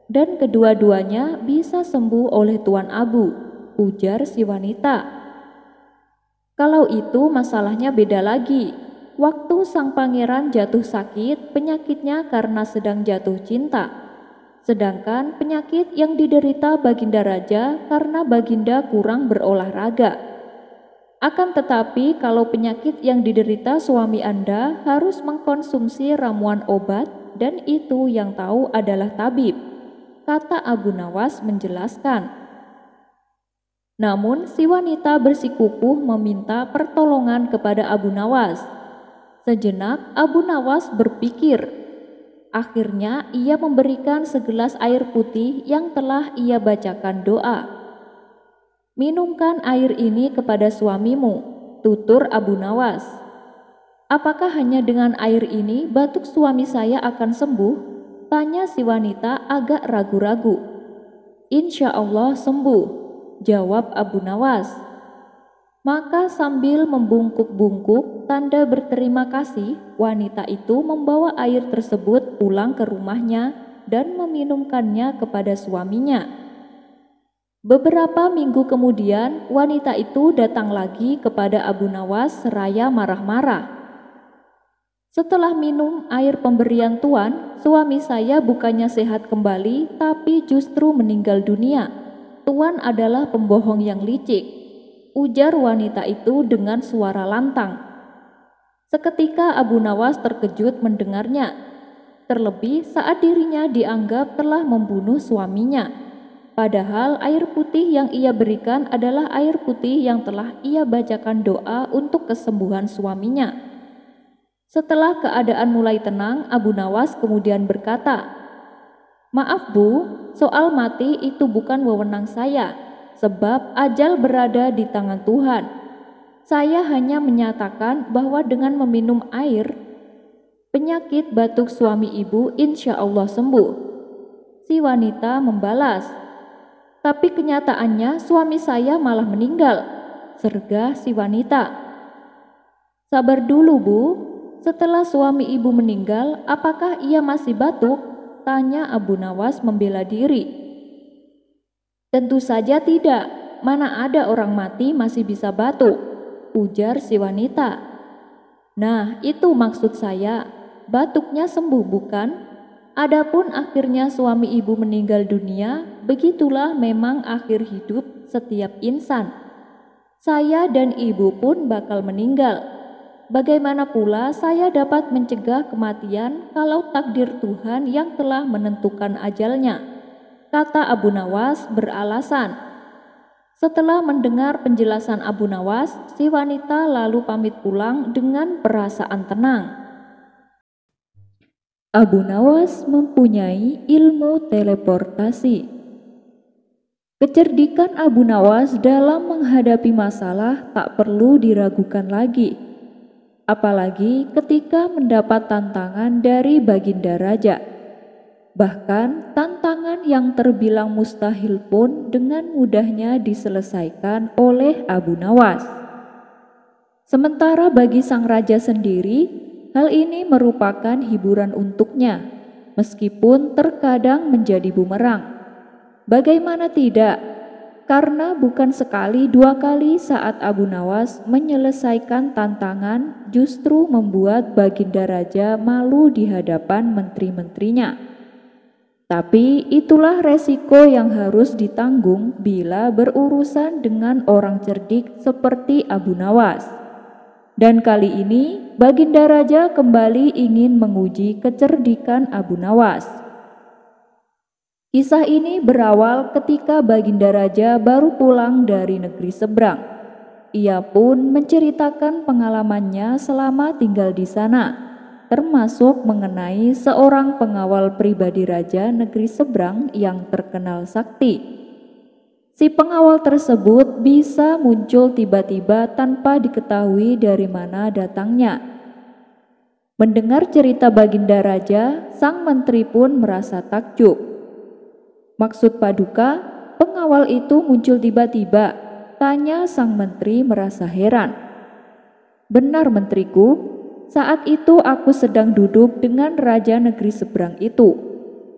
Dan kedua-duanya bisa sembuh oleh Tuan Abu, ujar si wanita. Kalau itu masalahnya beda lagi. Waktu sang pangeran jatuh sakit, penyakitnya karena sedang jatuh cinta. Sedangkan penyakit yang diderita Baginda Raja karena Baginda kurang berolahraga. Akan tetapi kalau penyakit yang diderita suami Anda harus mengkonsumsi ramuan obat dan itu yang tahu adalah tabib, kata Abu Nawas menjelaskan. Namun si wanita bersikukuh meminta pertolongan kepada Abu Nawas. Sejenak Abu Nawas berpikir. Akhirnya ia memberikan segelas air putih yang telah ia bacakan doa. Minumkan air ini kepada suamimu, tutur Abu Nawas. Apakah hanya dengan air ini batuk suami saya akan sembuh? Tanya si wanita agak ragu-ragu. Insya Allah sembuh, jawab Abu Nawas. Maka sambil membungkuk-bungkuk tanda berterima kasih, wanita itu membawa air tersebut pulang ke rumahnya dan meminumkannya kepada suaminya. Beberapa minggu kemudian, wanita itu datang lagi kepada Abu Nawas seraya marah-marah. Setelah minum air pemberian Tuan, suami saya bukannya sehat kembali, tapi justru meninggal dunia. Tuan adalah pembohong yang licik, ujar wanita itu dengan suara lantang. Seketika Abu Nawas terkejut mendengarnya, terlebih saat dirinya dianggap telah membunuh suaminya. Padahal air putih yang ia berikan adalah air putih yang telah ia bacakan doa untuk kesembuhan suaminya. Setelah keadaan mulai tenang, Abu Nawas kemudian berkata, "Maaf Bu, soal mati itu bukan wewenang saya, sebab ajal berada di tangan Tuhan. Saya hanya menyatakan bahwa dengan meminum air, penyakit batuk suami ibu insya Allah sembuh." Si wanita membalas, "Tapi kenyataannya suami saya malah meninggal," sergah si wanita. "Sabar dulu Bu, setelah suami ibu meninggal, apakah ia masih batuk?" tanya Abu Nawas membela diri. "Tentu saja tidak, mana ada orang mati masih bisa batuk," ujar si wanita. "Nah itu maksud saya, batuknya sembuh bukan? Adapun akhirnya suami ibu meninggal dunia, begitulah memang akhir hidup setiap insan. Saya dan ibu pun bakal meninggal. Bagaimana pula saya dapat mencegah kematian kalau takdir Tuhan yang telah menentukan ajalnya? Kata Abu Nawas beralasan. Setelah mendengar penjelasan Abu Nawas, si wanita lalu pamit pulang dengan perasaan tenang. Abu Nawas mempunyai ilmu teleportasi. Kecerdikan Abu Nawas dalam menghadapi masalah tak perlu diragukan lagi, apalagi ketika mendapat tantangan dari Baginda Raja. Bahkan tantangan yang terbilang mustahil pun dengan mudahnya diselesaikan oleh Abu Nawas. Sementara bagi sang raja sendiri, hal ini merupakan hiburan untuknya, meskipun terkadang menjadi bumerang. Bagaimana tidak? Karena bukan sekali dua kali saat Abu Nawas menyelesaikan tantangan justru membuat Baginda Raja malu di hadapan menteri-menterinya. Tapi itulah resiko yang harus ditanggung bila berurusan dengan orang cerdik seperti Abu Nawas. Dan kali ini Baginda Raja kembali ingin menguji kecerdikan Abu Nawas. Kisah ini berawal ketika Baginda Raja baru pulang dari negeri seberang. Ia pun menceritakan pengalamannya selama tinggal di sana, termasuk mengenai seorang pengawal pribadi Raja negeri seberang yang terkenal sakti. Si pengawal tersebut bisa muncul tiba-tiba tanpa diketahui dari mana datangnya. Mendengar cerita Baginda Raja, sang menteri pun merasa takjub. Maksud Paduka, pengawal itu muncul tiba-tiba, tanya sang menteri merasa heran. Benar menteriku, saat itu aku sedang duduk dengan Raja negeri seberang itu.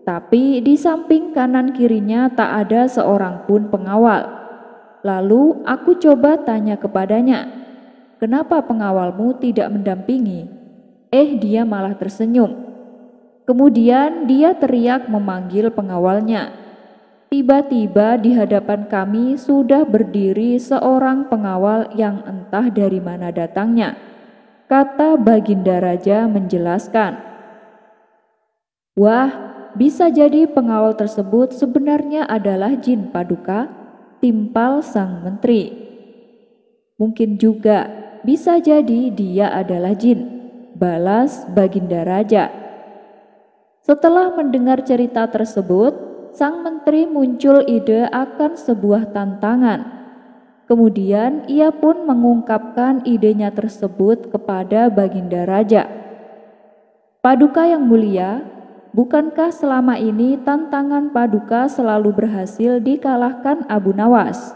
Tapi di samping kanan kirinya tak ada seorang pun pengawal. Lalu aku coba tanya kepadanya, kenapa pengawalmu tidak mendampingi? Dia malah tersenyum. Kemudian dia teriak memanggil pengawalnya. Tiba-tiba di hadapan kami sudah berdiri seorang pengawal yang entah dari mana datangnya, kata Baginda Raja menjelaskan. Wah, bisa jadi pengawal tersebut sebenarnya adalah jin Paduka, timpal sang menteri. Mungkin juga bisa jadi dia adalah jin, balas Baginda Raja. Setelah mendengar cerita tersebut, sang menteri muncul ide akan sebuah tantangan. Kemudian ia pun mengungkapkan idenya tersebut kepada Baginda Raja. Paduka yang mulia, bukankah selama ini tantangan Paduka selalu berhasil dikalahkan Abu Nawas?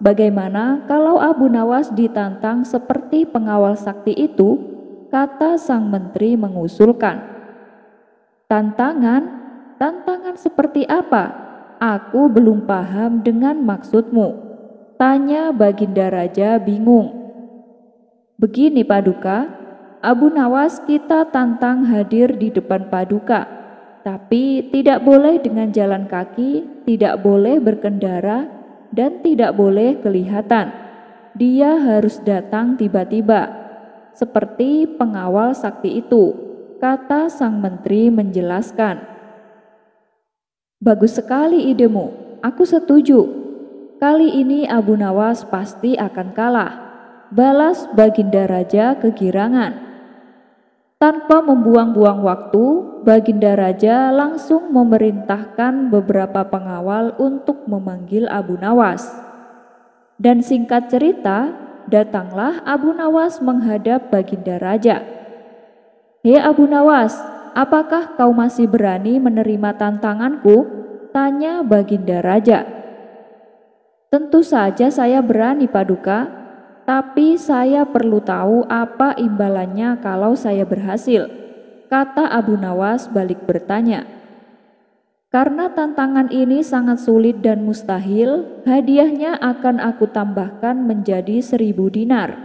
Bagaimana kalau Abu Nawas ditantang seperti pengawal sakti itu? Kata sang menteri mengusulkan. Tantangan? Tantangan seperti apa? Aku belum paham dengan maksudmu, tanya Baginda Raja bingung. Begini Paduka, Abu Nawas kita tantang hadir di depan Paduka. Tapi tidak boleh dengan jalan kaki, tidak boleh berkendara, dan tidak boleh kelihatan. Dia harus datang tiba-tiba, seperti pengawal sakti itu, kata sang menteri menjelaskan. Bagus sekali idemu, aku setuju. Kali ini Abu Nawas pasti akan kalah, balas Baginda Raja kegirangan. Tanpa membuang-buang waktu, Baginda Raja langsung memerintahkan beberapa pengawal untuk memanggil Abu Nawas. Dan singkat cerita, datanglah Abu Nawas menghadap Baginda Raja. Hei Abu Nawas, apakah kau masih berani menerima tantanganku? Tanya Baginda Raja. Tentu saja saya berani Paduka. Tapi saya perlu tahu apa imbalannya kalau saya berhasil, kata Abu Nawas balik bertanya. Karena tantangan ini sangat sulit dan mustahil, hadiahnya akan aku tambahkan menjadi 1000 dinar.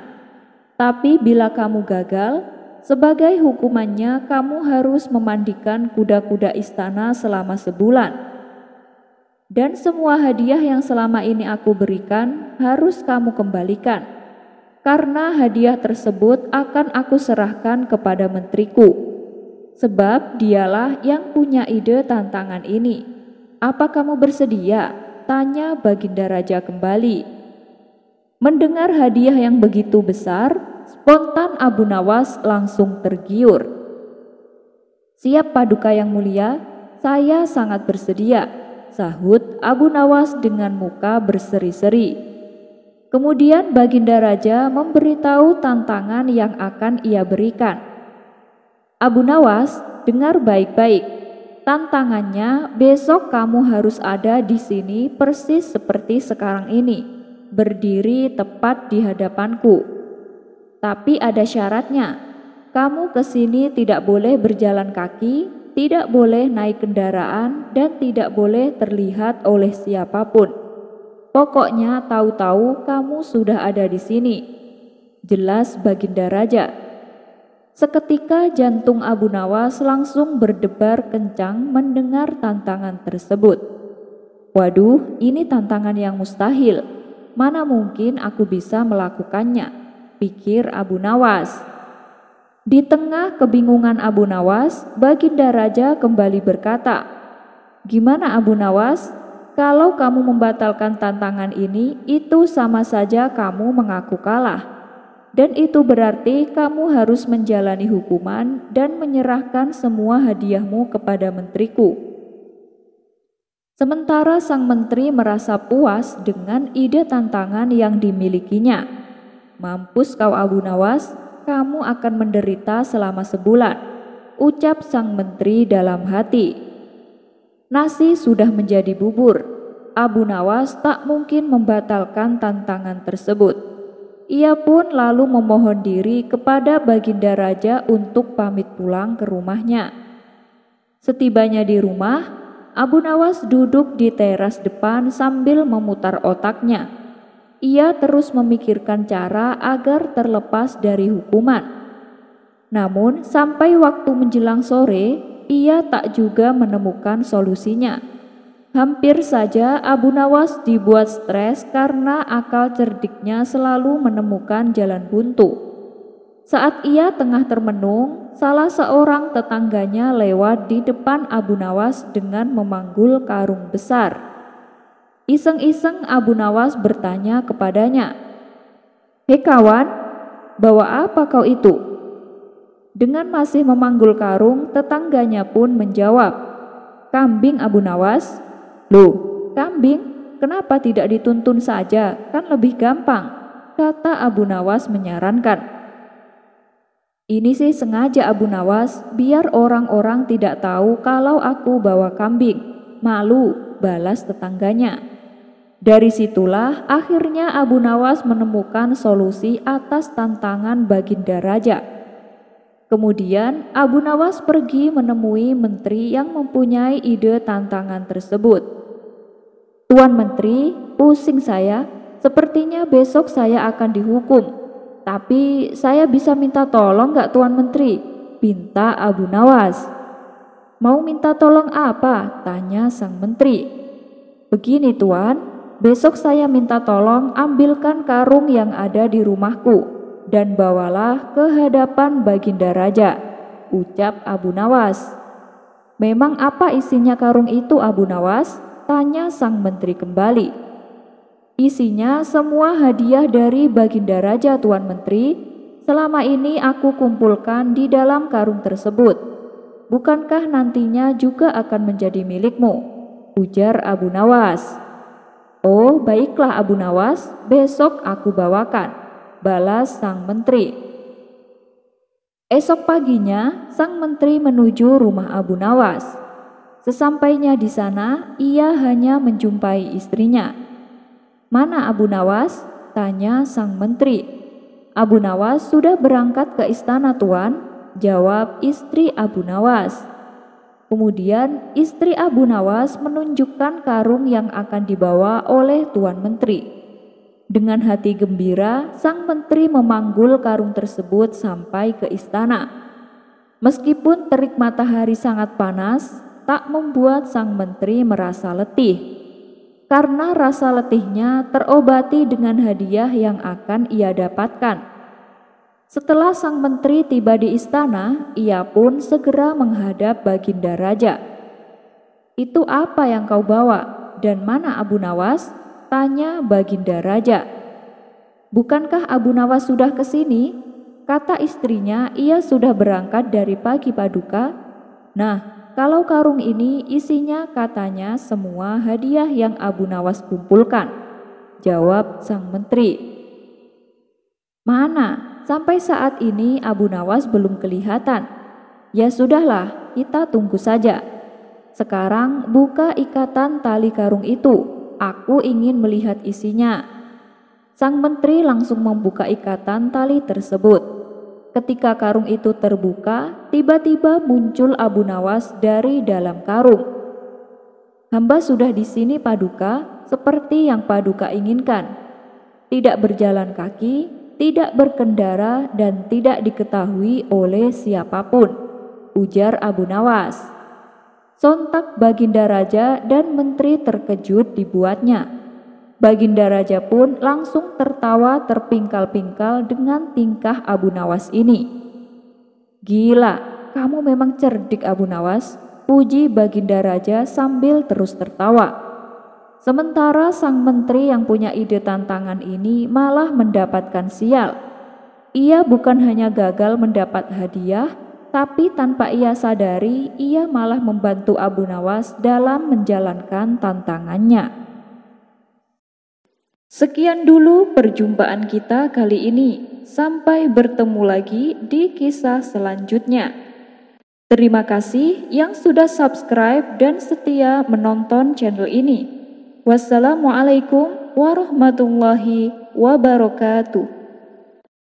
Tapi bila kamu gagal, Sebagai hukumannya, kamu harus memandikan kuda-kuda istana selama sebulan. Dan semua hadiah yang selama ini aku berikan harus kamu kembalikan, karena hadiah tersebut akan aku serahkan kepada menteriku, sebab dialah yang punya ide tantangan ini. Apa kamu bersedia? Tanya Baginda Raja kembali. Mendengar hadiah yang begitu besar, spontan Abu Nawas langsung tergiur. "Siap Paduka yang mulia, saya sangat bersedia," sahut Abu Nawas dengan muka berseri-seri. Kemudian Baginda Raja memberitahu tantangan yang akan ia berikan. "Abu Nawas, dengar baik-baik. Tantangannya, besok kamu harus ada di sini persis seperti sekarang ini, berdiri tepat di hadapanku. Tapi ada syaratnya. Kamu ke sini tidak boleh berjalan kaki, tidak boleh naik kendaraan, dan tidak boleh terlihat oleh siapapun. Pokoknya tahu-tahu kamu sudah ada di sini," jelas Baginda Raja. Seketika jantung Abu Nawas langsung berdebar kencang mendengar tantangan tersebut. "Waduh, ini tantangan yang mustahil. Mana mungkin aku bisa melakukannya?" pikir Abu Nawas. Di tengah kebingungan Abu Nawas, Baginda Raja kembali berkata, "Gimana Abu Nawas? Kalau kamu membatalkan tantangan ini, itu sama saja kamu mengaku kalah. Dan itu berarti kamu harus menjalani hukuman dan menyerahkan semua hadiahmu kepada menteriku." Sementara sang menteri merasa puas dengan ide tantangan yang dimilikinya. "Mampus kau Abu Nawas, kamu akan menderita selama sebulan," ucap sang menteri dalam hati. Nasi sudah menjadi bubur. Abu Nawas tak mungkin membatalkan tantangan tersebut. Ia pun lalu memohon diri kepada Baginda Raja untuk pamit pulang ke rumahnya. Setibanya di rumah, Abu Nawas duduk di teras depan sambil memutar otaknya. Ia terus memikirkan cara agar terlepas dari hukuman. Namun sampai waktu menjelang sore, ia tak juga menemukan solusinya. Hampir saja Abu Nawas dibuat stres karena akal cerdiknya selalu menemukan jalan buntu. Saat ia tengah termenung, salah seorang tetangganya lewat di depan Abu Nawas dengan memanggul karung besar. Iseng-iseng Abu Nawas bertanya kepadanya, "Hei kawan, bawa apa kau itu?" Dengan masih memanggul karung, tetangganya pun menjawab, "Kambing Abu Nawas." "Loh, kambing? Kenapa tidak dituntun saja? Kan lebih gampang," kata Abu Nawas menyarankan. "Ini sih sengaja Abu Nawas, biar orang-orang tidak tahu kalau aku bawa kambing. Malu," balas tetangganya. Dari situlah akhirnya Abu Nawas menemukan solusi atas tantangan Baginda Raja. Kemudian Abu Nawas pergi menemui menteri yang mempunyai ide tantangan tersebut. "Tuan Menteri, pusing saya. Sepertinya besok saya akan dihukum. Tapi saya bisa minta tolong gak Tuan Menteri?" pinta Abu Nawas. "Mau minta tolong apa?" tanya sang menteri. "Begini Tuan, besok saya minta tolong ambilkan karung yang ada di rumahku dan bawalah ke hadapan Baginda Raja," ucap Abu Nawas. "Memang apa isinya karung itu Abu Nawas?" tanya sang menteri kembali. "Isinya semua hadiah dari Baginda Raja Tuan Menteri. Selama ini aku kumpulkan di dalam karung tersebut. Bukankah nantinya juga akan menjadi milikmu?" ujar Abu Nawas. "Oh, baiklah Abu Nawas, besok aku bawakan," balas sang menteri. Esok paginya, sang menteri menuju rumah Abu Nawas. Sesampainya di sana, ia hanya menjumpai istrinya. "Mana Abu Nawas?" tanya sang menteri. "Abu Nawas sudah berangkat ke istana Tuan," jawab istri Abu Nawas. Kemudian istri Abu Nawas menunjukkan karung yang akan dibawa oleh Tuan Menteri. Dengan hati gembira, sang menteri memanggul karung tersebut sampai ke istana. Meskipun terik matahari sangat panas, tak membuat sang menteri merasa letih, karena rasa letihnya terobati dengan hadiah yang akan ia dapatkan. Setelah sang menteri tiba di istana, ia pun segera menghadap Baginda Raja. "Itu apa yang kau bawa? Dan mana Abu Nawas?" tanya Baginda Raja. "Bukankah Abu Nawas sudah ke sini?" kata istrinya. "Ia sudah berangkat dari pagi Paduka." "Nah, kalau karung ini isinya katanya semua hadiah yang Abu Nawas kumpulkan," jawab sang menteri. "Mana? Sampai saat ini Abu Nawas belum kelihatan." "Ya sudahlah, kita tunggu saja. Sekarang buka ikatan tali karung itu. Aku ingin melihat isinya." Sang menteri langsung membuka ikatan tali tersebut. Ketika karung itu terbuka, tiba-tiba muncul Abu Nawas dari dalam karung. "Hamba sudah di sini Paduka, seperti yang Paduka inginkan. Tidak berjalan kaki, tidak berkendara, dan tidak diketahui oleh siapapun," ujar Abu Nawas. Sontak Baginda Raja dan menteri terkejut dibuatnya. Baginda Raja pun langsung tertawa terpingkal-pingkal dengan tingkah Abu Nawas ini. "Gila, kamu memang cerdik Abu Nawas," puji Baginda Raja sambil terus tertawa. Sementara sang menteri yang punya ide tantangan ini malah mendapatkan sial. Ia bukan hanya gagal mendapat hadiah, tapi tanpa ia sadari, ia malah membantu Abu Nawas dalam menjalankan tantangannya. Sekian dulu perjumpaan kita kali ini. Sampai bertemu lagi di kisah selanjutnya. Terima kasih yang sudah subscribe dan setia menonton channel ini. Wassalamualaikum warahmatullahi wabarakatuh.